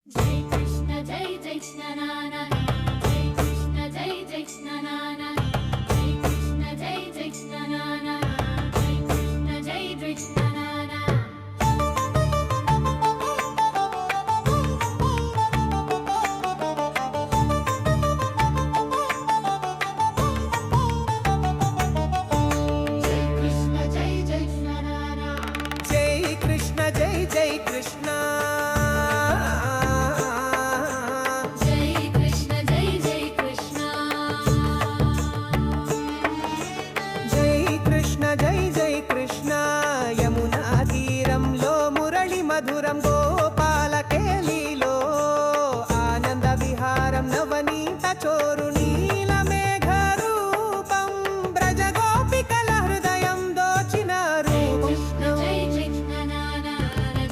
జై కృష్ణ జై జై కృష్ణ నానా జై కృష్ణ జై జై కృష్ణ నానా జై కృష్ణ జై జై కృష్ణ నానా జై కృష్ణ జై జై కృష్ణ నానా జై కృష్ణ జై జై కృష్ణ నానా జై కృష్ణ జై జై కృష్ణ జై కృష్ణ జై జై కృష్ణ జై కృష్ణ జై జై కృష్ణ యమునా తీరంలో మురళి మధురం గోపాల కేలీలో ఆనంద విహారం నవనీత చోరు నీల మేఘ రూపం బ్రజ గోపికల హృదయం దోచిన రూపం జై కృష్ణ నానా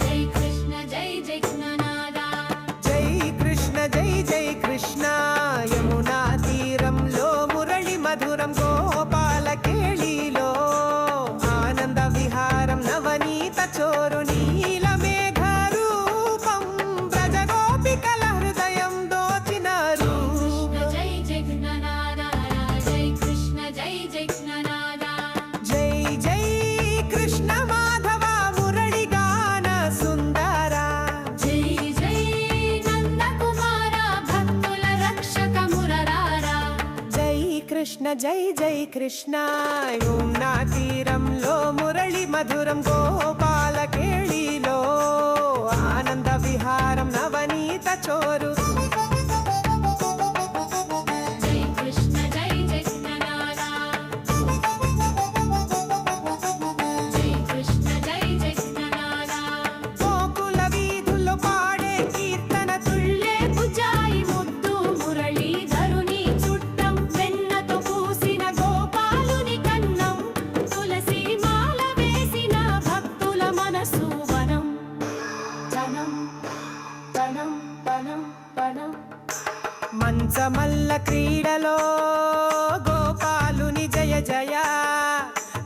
జై కృష్ణ జై జై కృష్ణ నానా జై కృష్ణ జై జై కృష్ణ యమునా తీరంలో మురళి మధురం గోపాల కేళిలో ఆనంద విహారం నవనీత చోరు నీల మేఘ రూపం బ్రజ గోపికల హృదయం దోచిన రూపం జై జై కృష్ణ నానా జై కృష్ణ జై జై కృష్ణ నానా జై జై కృష్ణ మాధవ మురళి గాన సుందర జై జై నంద కుమార భక్తుల రక్షక మురరారా జై కృష్ణ జై జై కృష్ణ యమునా తీరంలో మురళి మధురం గోపాల కేళిలో ఆనంద విహారం నవనీత చోరు జై కృష్ణ జై జై కృష్ణ నానా జై కృష్ణ జై జై కృష్ణ నానా గోకుల వీధుల్లో పాడే కీర్తన తుళ్ళే బుజాయి ముద్దు మురళీధరుని చుట్టం వెన్నతో పూసిన గోపాలుని కన్నం తులసి మాల వేసిన భక్తుల మనసు వనం జనం వనం వనం వనం మంచమల్ల క్రీడలో గోపాలుని జయ జయ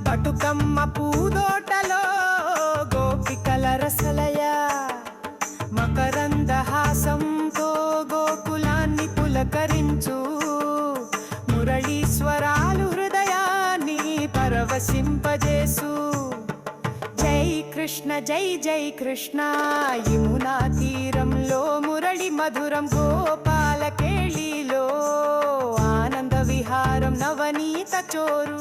బతుకమ్మ పూదోటలో గోపికల రసలయ మకరంద హాసంతో గోకులాన్ని పులకరించు మురళీశ్వరాలు హృదయాన్ని పరవశింపజేసు జై కృష్ణ జై జై కృష్ణ యమునా తీరంలో మురళి మధురం గోపాల కేళిలో ఆనంద విహారం నవనీత చోరు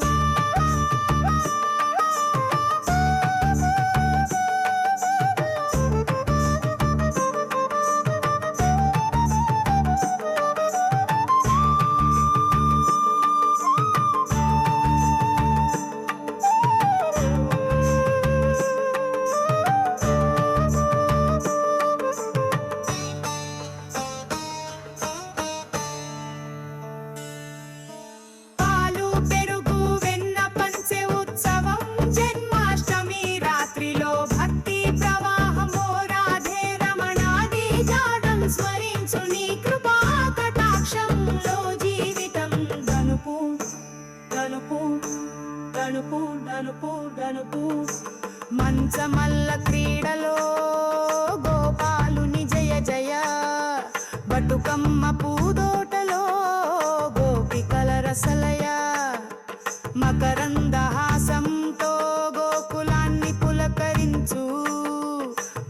పాలు పెరుగు వెన్న పంచే ఉత్సవం జన్మాష్టమి రాత్రిలో భక్తి ప్రవాహమో రాధే రమణాది జాడం స్మరించు నీ కృపా కటాక్షంలో జీవితం గనుపు గనుపు గనుపు గనుపు గనుపు మంచమల్ల క్రీడలో గోపాలుని జయ జయ బతుకమ్మ పూదోటలో గోపికల రసలయ మకరంద హాసంతో గోకులాన్ని పులకరించు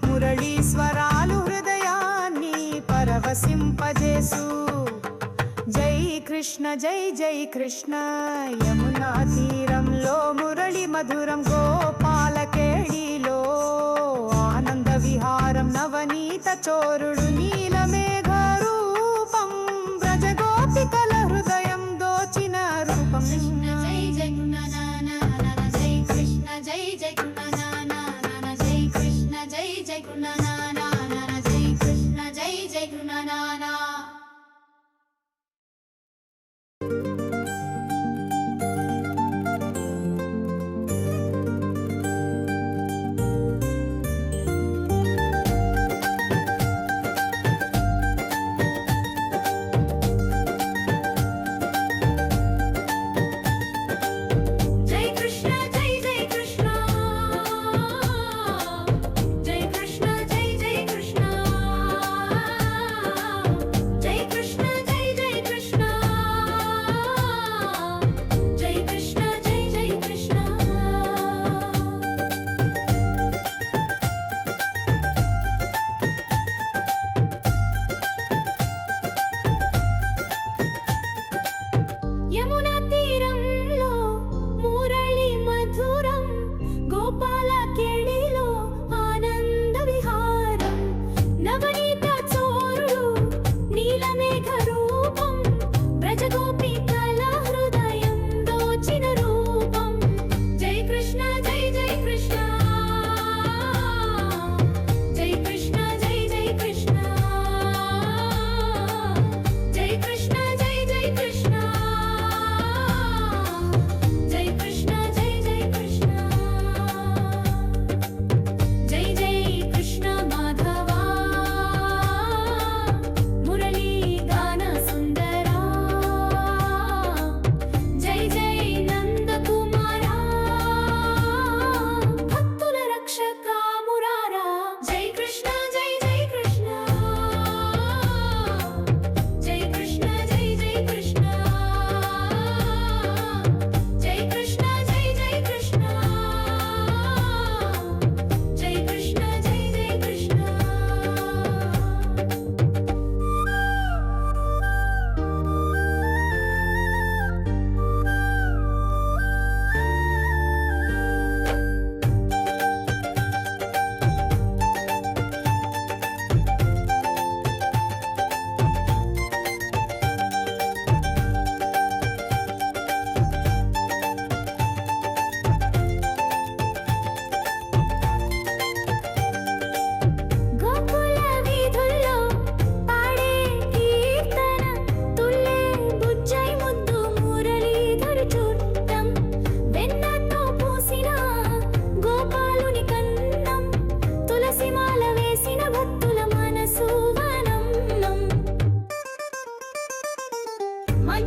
మురళీశ్వరాలు హృదయాన్ని పరవశింపజేసు జై కృష్ణ జై జై కృష్ణ యమునా తీరంలో మురళి మధురం గోపాల కేళిలో ఆనంద విహారం నవనీత చోరుడు నీల మేఘ రూపం బ్రజ గోపికల హృదయం దోచిన రూపం కృష్ణ జై జై కృష్ణ నానా జై కృష్ణ జై జై కృష్ణ నానా జై కృష్ణ జై జై కృష్ణ నానా జై కృష్ణ జై జై కృష్ణ నానా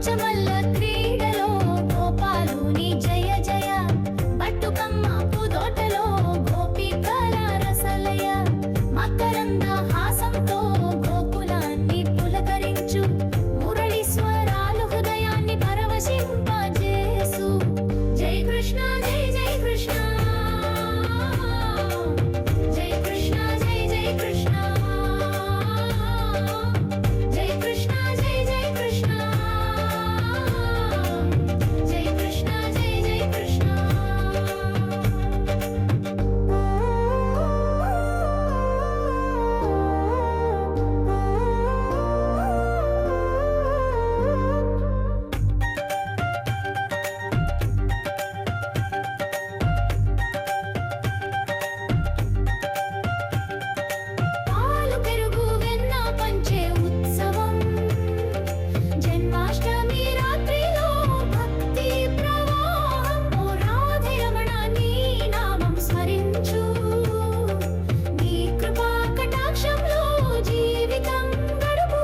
మంచమల్ల క్రీడలో గోపాలుని జయ జయ బట్టుకమ్మ పూదోటలో గోపికల రసలయ మకరంద హాసంతో గోకులాన్ని పులకరించు మురళి స్వరాలు హృదయాన్ని పరవశింపజేసు జై కృష్ణ జై జై కృష్ణ జై కృష్ణ జై జై కృష్ణ జై కృష్ణ జై జై కృష్ణ జై కృష్ణ జై జై కృష్ణ పాలు పెరుగు వెన్న పంచే ఉత్సవం జన్మాష్టమి రాత్రిలో భక్తి ప్రవాహం ఓ రాధే రమణ నీ నామం స్మరించు నీ కృపా కటాక్షంలో జీవితం గడుపు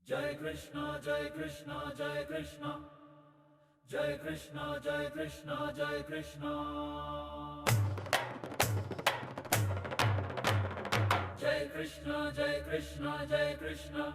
Jai Krishna, Jai Krishna, Jai Krishna, Jai Krishna, Jai Krishna, Jai Krishna. Jai Krishna, Jai Krishna, Jai Krishna.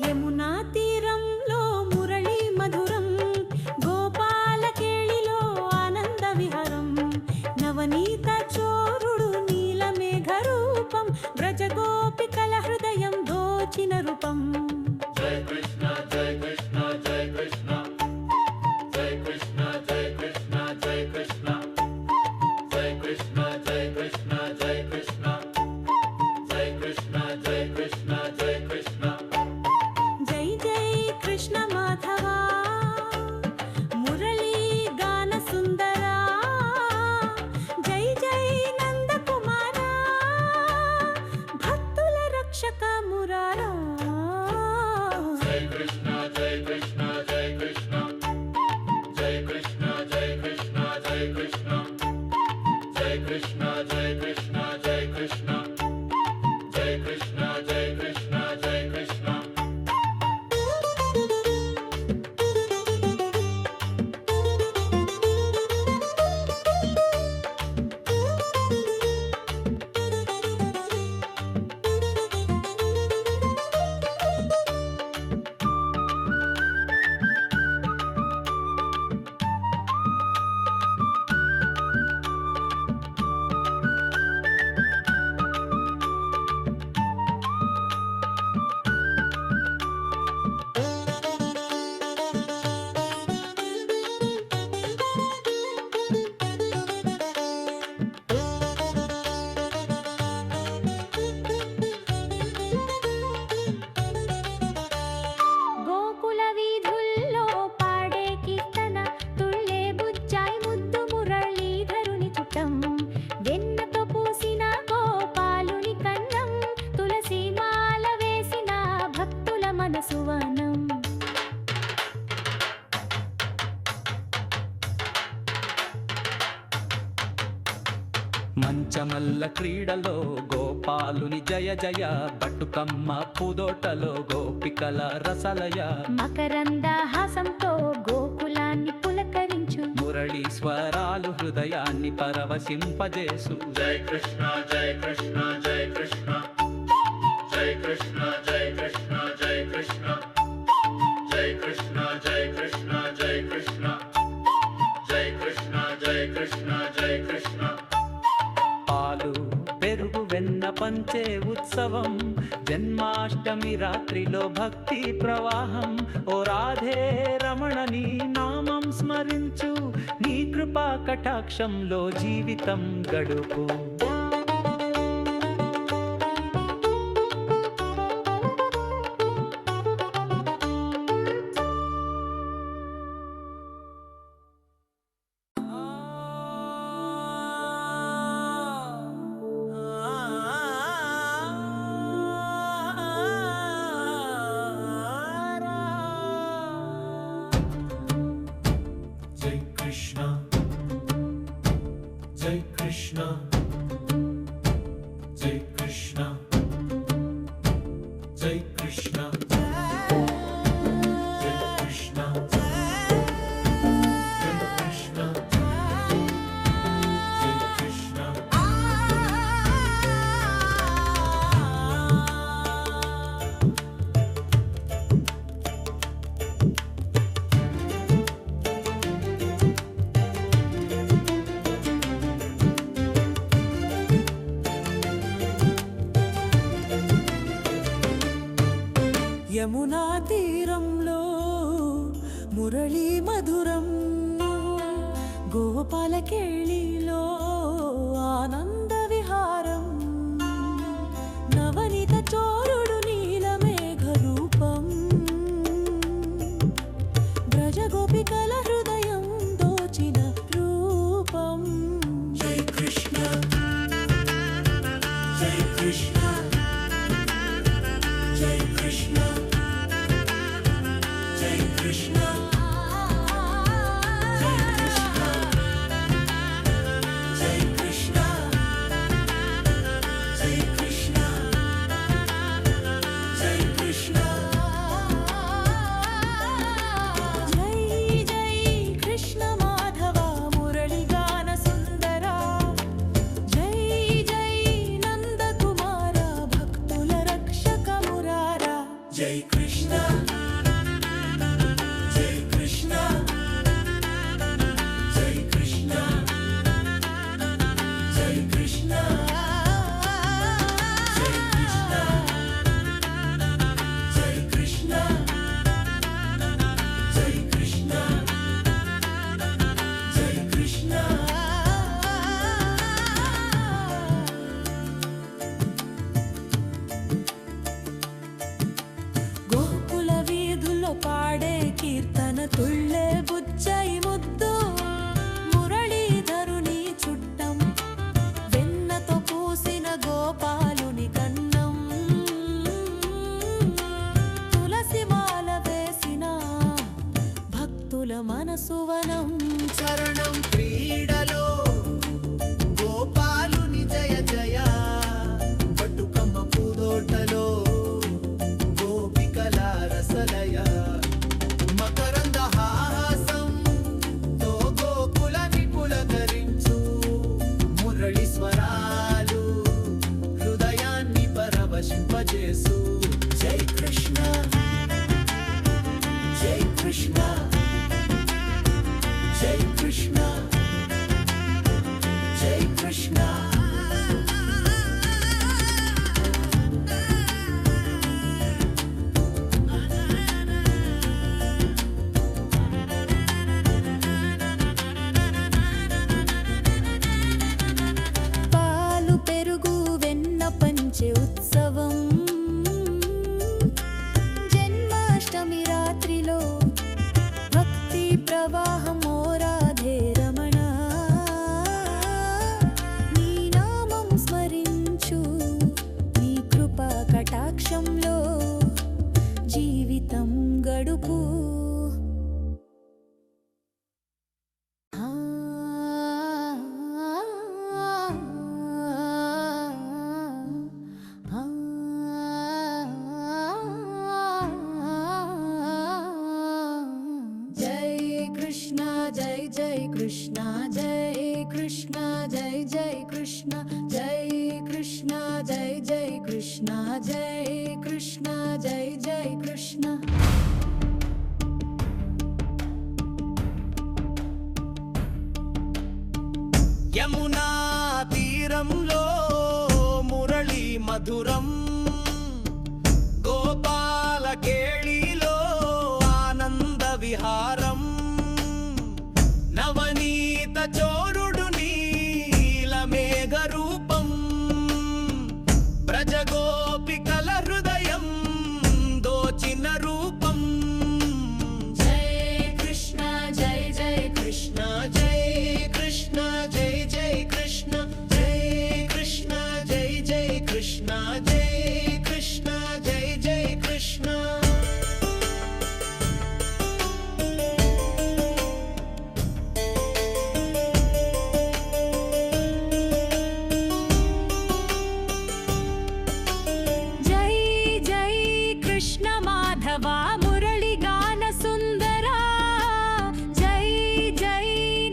Yamuna తీరంలో మురళి మధురం గోపాల కేళిలో ఆనంద విహరం నవనీత చోరుడు నీలమేఘ రూపం బ్రజ గోపికల హృదయం దోచిన రూపం Jai Krishna, Jai Krishna, Jai Krishna. Jai Krishna, Jai Krishna, Jai Krishna. Jai Krishna, Jai Krishna, Jai Krishna. Jai Krishna, Jai Krishna, Jai Krishna. జై జై కృష్ణ మాధవా మురళీ గాన సుందరా జై జై నంద కుమారా భక్తుల రక్షక మురారా Jai Krishna, Jai Krishna, Jai Krishna. Jai Krishna, Jai Krishna, Jai Krishna. Jai Krishna, Jai Krishna, Jai Krishna. Jai Krishna, Jai Krishna, Jai Krishna. Gokula వీధుల్లో పాడే కీర్తన తుళ్ళే బుజ్జాయి ముద్దు మురళీధరుని చుట్టం వెన్నతో పూసిన గోపాలుని కన్నం తులసి మాల వేసిన భక్తుల మనసు వనం మంచమల్ల క్రీడలో గోపాలుని జయ జయ బట్టుకమ్మ పూదోటలో గోపికల రసలయ మకరంద హాసంతో గోకులాన్ని పులకరించు మురళి స్వరాలు హృదయాన్ని పరవశింపజేసు Jai Krishna, Jai Krishna, Jai Krishna. Jai Krishna, Jai Krishna, Jai Krishna. Jai Krishna, Jai Krishna, Jai Krishna. Jai Krishna, Jai Krishna, Jai Krishna. పాలు పెరుగు వెన్న పంచే ఉత్సవం. జన్మాష్టమి రాత్రిలో భక్తి ప్రవాహం. ఓ రాధే రమణ నీ నామం స్మరించు, నీ కృపా కటాక్షంలో జీవితం గడుపు. Jai Krishna, Jai Krishna, Jai Krishna, Jai Krishna, Jai Krishna, Jai Krishna, Jai Krishna. Yamuna తీరంలో మురళీ మధురం, గోపాలకేళిలో ఆనంద విహారం. నవనీత చోరుడు నీలమేఘ రూపం, బ్రజ గోపికల హృదయం దోచిన రూపం. Jai Krishna, Jai Krishna, Jai Krishna, Jai Krishna, Jai Krishna, Jai Krishna, Jai Krishna, Jai Krishna. జై జై కృష్ణ మాధవ మురళి గాన సుందర, జై జై నంద కుమార భక్తుల రక్షక మురారా. Jai Krishna, Jai Krishna, Jai Krishna, Jai Krishna, Jai Krishna, Jai Krishna, Jai Krishna, Jai Krishna. Gokula వీధుల్లో పాడే కీర్తన తుళ్ళే బుజ్జాయి ముద్దు, మురళీధరుని చుట్టం వెన్నతో పూసిన గోపాలుని కన్నం. తులసి మాల వేసిన భక్తుల మనసువనం. చరణం క్రీడలో గోపాలుని జయ జయ, బతుకమ్మ పూదోటలో గోపికల రసలయ. మకరంద హాసం తో గోకులని పులకరించు, మురళి స్వరాలు హృదయాన్ని పరవశింపజేసు. జై కృష్ణ, జై Krishna, Jai Krishna, Jai Krishna. పాలు పెరుగు వెన్న పంచే ఉత్సవం, జన్మాష్టమి రాత్రిలో భక్తి ప్రవాహం. ఓ రాధే రమణ నీ నామం స్మరించు, నీ కృపా కటాక్షంలో జీవితం గడుపు. ఆ జై కృష్ణ, జై జై కృష్ణ, జై కృష్ణ, జై జై కృష్ణ, జై కృష్ణ, జై జై కృష్ణ, జై కృష్ణ, జై జై కృష్ణ. యమునా తీరంలో మురళి మధురం, మధురం గోపాల కేళిలో ఆనంద విహారం నవనీత చోరుడు నీలమేఘ రూపం బ్రజగోపికల హృదయం దోచిన రూపం జై కృష్ణ జై జై కృష్ణ జై కృష్ణ జై జై కృష్ణ జై కృష్ణ జై జై కృష్ణ జై కృష్ణ జై జై కృష్ణ జై జై కృష్ణ మాధవ మురళిగాన సుందర జై జై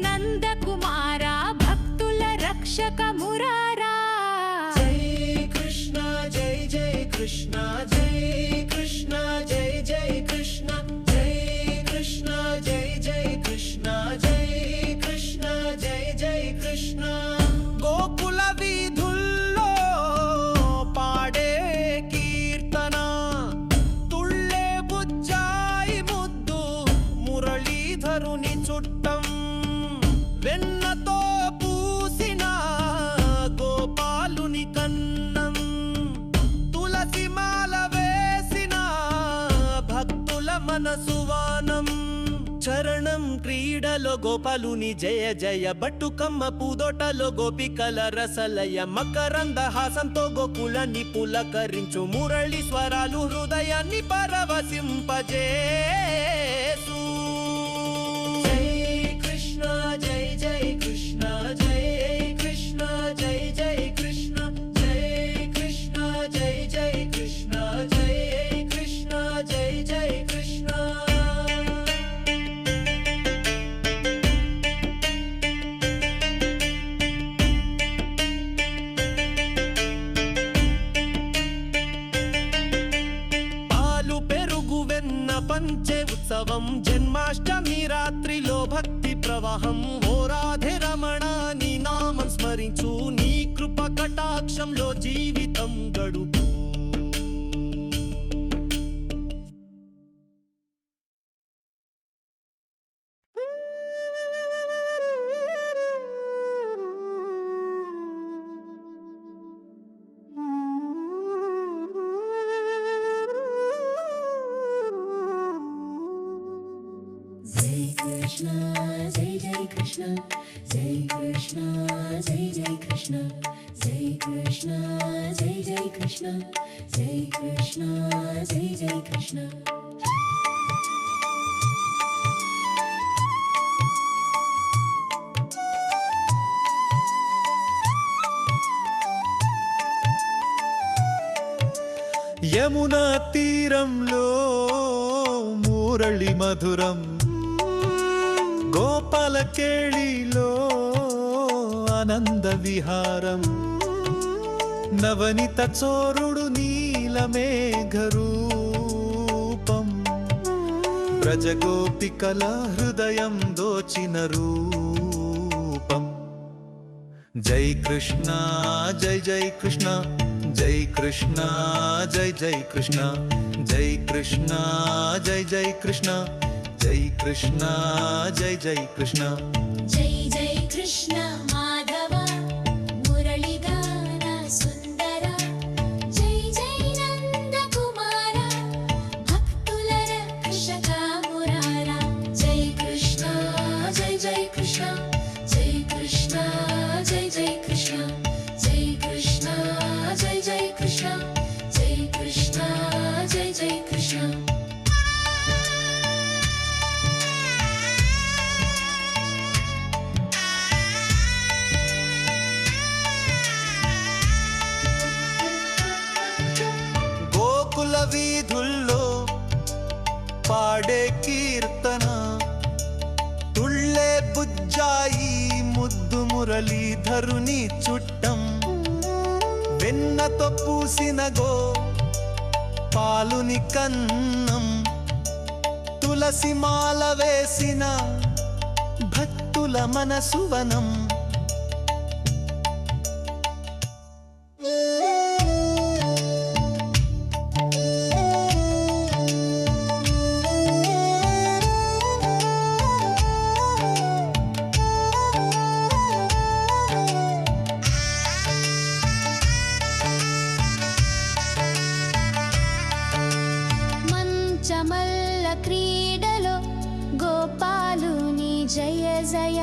నందకుమార భక్తుల రక్షక మురారా జై కృష్ణ జై జై కృష్ణ జై కృష్ణ జై జై కృష్ణ జై కృష్ణ జై జై కృష్ణ జై కృష్ణ జై జై కృష్ణ గోకుల వీధుల్లో పాడే కీర్తన తుళ్ళే బుజ్జాయి ముద్దు మురళీధరుని చుట్టం వెన్నతో పూసిన గోపాలుని కన్నం తులసి మాల వేసిన భక్తుల మనసువానం చరణం క్రీడలో గోపాలుని జయ జయ బట్టుకమ్మ పూదోటలో గోపికల రసలయ మకరంద హాసంతో గోకులాన్ని పులకరించు మురళి స్వరాలు హృదయాన్ని పరవశింపజేసు జై కృష్ణ జై జై కృష్ణ జై కృష్ణ జై జై కృష్ణ జై కృష్ణ జై జై కృష్ణ జై కృష్ణ జై జై కృష్ణ పాలు పెరుగు వెన్న పంచే ఉత్సవం జన్మాష్టమి రాత్రిలో భక్తి ప్రవాహం ఓ రాధే రమణ నీ నామం స్మరించు నీ కృప కటాక్షంలో జీవితం గడుపు జై కృష్ణ జై జై కృష్ణ జై కృష్ణ జై జై కృష్ణ జై కృష్ణ జై జై కృష్ణ జై కృష్ణ జై జై కృష్ణ యమునా తీరంలో మురళి మధురం గోపాల కేళిలో ఆనంద విహారం నవనిత చోరుడు నీలమేఘ రూపం బ్రజగోపికల హృదయం దోచిన రూపం జై కృష్ణ జై జై కృష్ణ జై కృష్ణ జై జై కృష్ణ జై కృష్ణ జై జై కృష్ణ జై కృష్ణ జై జై కృష్ణ జై జై కృష్ణ మాధవ మురళిగాన సుందర జై జై నందకుమార భక్తుల రక్షక మురారా జై కృష్ణ జై జై కృష్ణ జై కృష్ణ జై జై కృష్ణ జై కృష్ణ జై జై కృష్ణ జై కృష్ణ జై జై కృష్ణ గోకుల వీధుల్లో పాడే కీర్తన తుళ్ళే బుజ్జాయి ముద్దు మురళీధరుని చుట్టం వెన్నతో పూసిన గో పాలుని కన్నం తులసి మాల వేసిన భక్తుల మనసువనం మంచమల్ల క్రీడలో గోపాలుని జయ జయ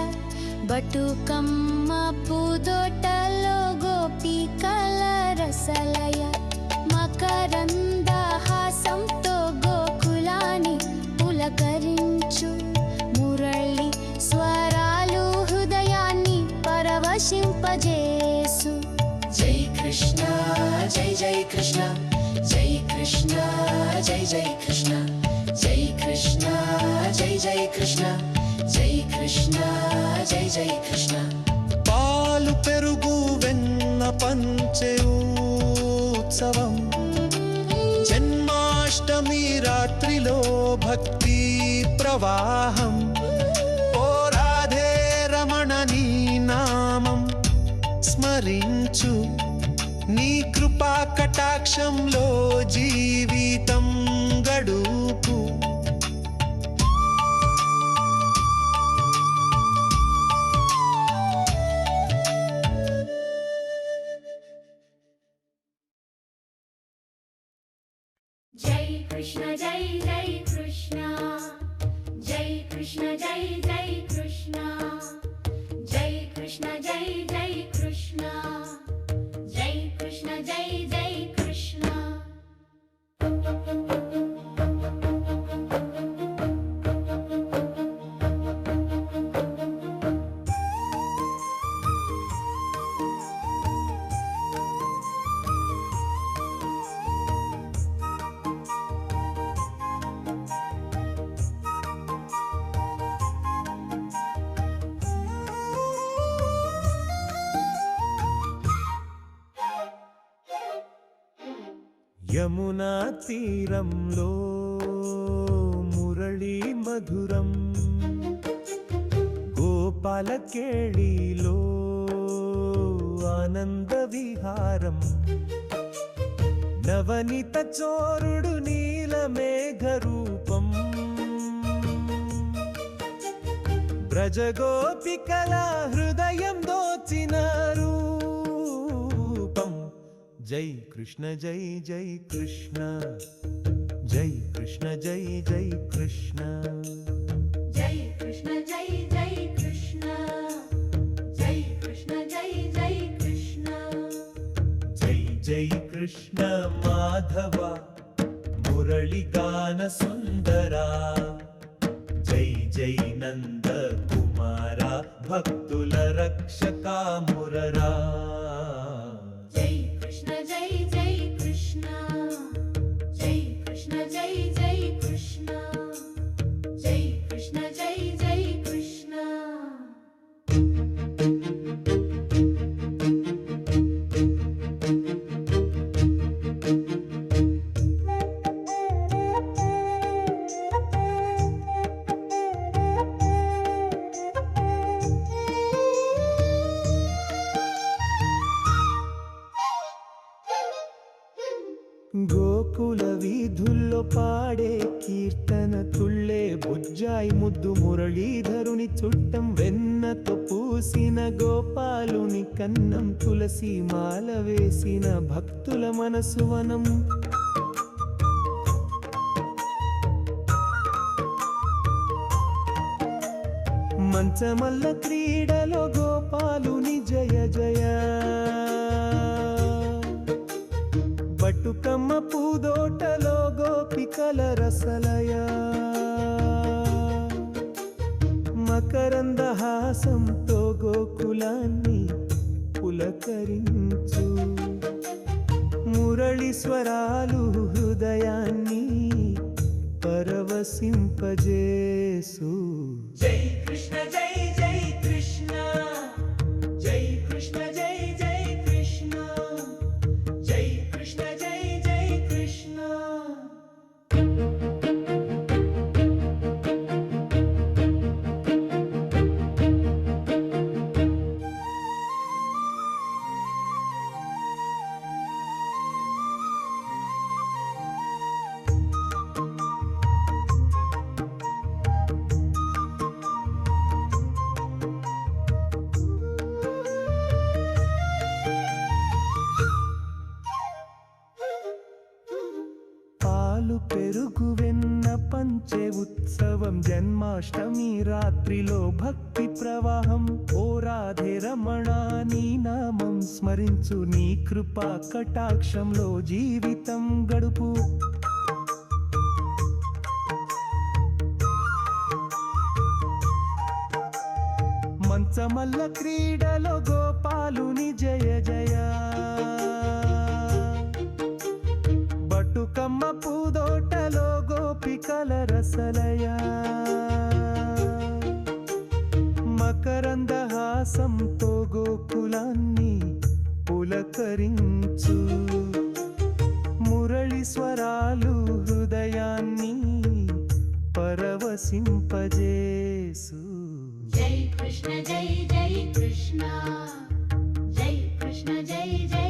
బతుకమ్మ పూదోటలో గోపికల రసలయ మకరంద హాసంతో గోకులాన్ని పులకరించు మురళి స్వరాలు హృదయాన్ని పరవశింపజేసు జై కృష్ణ జై జై కృష్ణ జై కృష్ణ జై జై కృష్ణ జై కృష్ణ జై జై కృష్ణ జై కృష్ణ జై జై కృష్ణ పాలు పెరుగు వెన్న పంచే ఉత్సవం జన్మాష్టమి రాత్రిలో భక్తి ప్రవాహం ఓ రాధే రమణ నీ నామం స్మరించు నీ కృపా కటాక్షంలో జీవితం గడుపు Jai Krishna, Jai Jai Krishna, Jai Krishna, Jai Jai Krishna, Jai Krishna, Jai Jai Krishna, Jai Krishna, Jai Jai Krishna. Yamuna తీరంలో మురళీ మధురం గోపాల కేళిలో ఆనంద విహారం నవనీత చోరుడు నీల మేఘ రూపం బ్రజగోపికల హృదయం దోచిన రూపం జై కృష్ణ జై జై కృష్ణ జై కృష్ణ జై జై Krishna Jai Krishna, Jai Jai Krishna, Jai Krishna, Jai Jai Krishna. జై జై కృష్ణ మాధవ మురళి గాన సుందరా జై జై నంద కుమార భక్తుల రక్షక మురరా Jai Krishna, Jai Jai Krishna, Jai Krishna, Jai Jai Krishna, Jai Krishna, Jai Jai Krishna. Gokula వీధుల్లో పాడే కీర్తన తుళ్ళే బుజ్జాయి ముద్దు మురళీధరుని చుట్టం వెన్నతో పూసిన గోపాలుని కన్నం తులసి మాల వేసిన భక్తుల మనసు వనం మంచమల్ల క్రీడలో గోపాలుని జయ జయ బతుకమ్మ పూదోటలో గోపికల రసలయ మకరంద హాసంతో గోకులాన్ని పులకరించు మురళి స్వరాలు హృదయాన్ని పరవశింపజేసు జై కృష్ణ జై జై కృష్ణ జై కృష్ణ జై జై కృష్ణ జై కృష్ణ జై జై కృష్ణ పాలు పెరుగు వెన్న పంచే ఉత్సవం జన్మాష్టమి రాత్రిలో భక్తి ప్రవాహం ఓ రాధే రమణ నీ నామం స్మరించు నీ కృపా కటాక్షంలో జీవితం గడుపు మంచమల్ల క్రీడలో గోపాలుని జయ జయ బతుకమ్మ పూదోటలో గోపికల రసలయ మకరంద హాసంతో గోకులాన్ని పులకరించు మురళి స్వరాలు హృదయాన్ని పరవశింపజేసు Jai Krishna, Jai Jai Krishna, Jai Krishna, Jai Jai